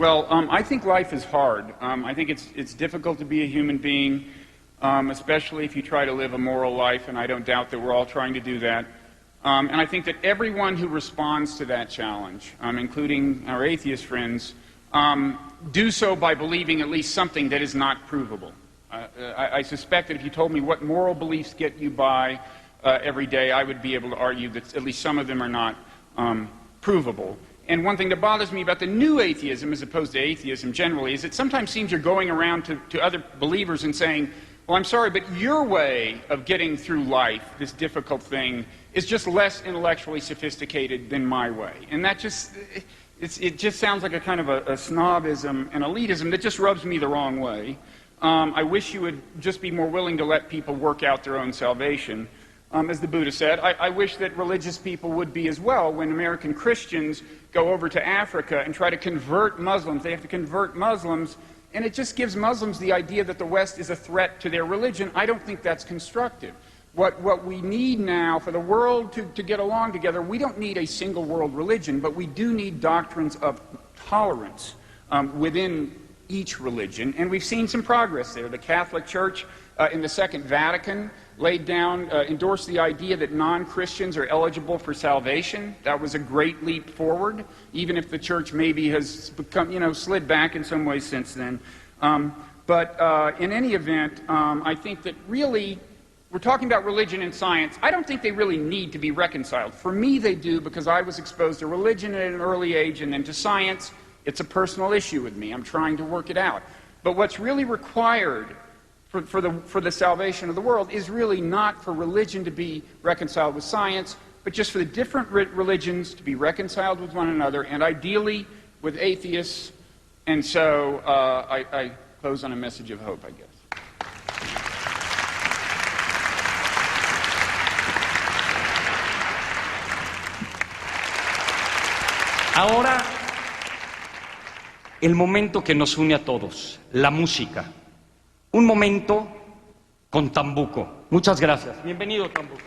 I think life is hard. I think it's difficult to be a human being, especially if you try to live a moral life, and I don't doubt that we're all trying to do that. And I think that everyone who responds to that challenge, including our atheist friends, do so by believing at least something that is not provable. I suspect that if you told me what moral beliefs get you by every day, I would be able to argue that at least some of them are not provable. And one thing that bothers me about the new atheism as opposed to atheism generally is it sometimes seems you're going around to other believers and saying, well, I'm sorry, but your way of getting through life, this difficult thing, is just less intellectually sophisticated than my way. And that just, it just sounds like a kind of a snobism and elitism that just rubs me the wrong way. I wish you would just be more willing to let people work out their own salvation. As the Buddha said, I wish that religious people would be as well. When American Christians go over to Africa and try to convert Muslims, they have to convert Muslims, and it just gives Muslims the idea that the West is a threat to their religion. I don't think that's constructive. What we need now for the world to get along together, we don't need a single world religion, but we do need doctrines of tolerance within each religion, and we've seen some progress there. The Catholic Church in the Second Vatican laid down, endorsed the idea that non-Christians are eligible for salvation. That was a great leap forward, even if the Church maybe has become, slid back in some ways since then. But in any event, I think that really, we're talking about religion and science. I don't think they really need to be reconciled. For me, they do, because I was exposed to religion at an early age and then to science. It's a personal issue with me. I'm trying to work it out. But what's really required for the salvation of the world is really not for religion to be reconciled with science, but just for the different religions to be reconciled with one another, and ideally with atheists. And so I close on a message of hope, I guess. Ahora, el momento que nos une a todos, la música. Un momento con Tambuco. Muchas gracias. Bienvenido, Tambuco.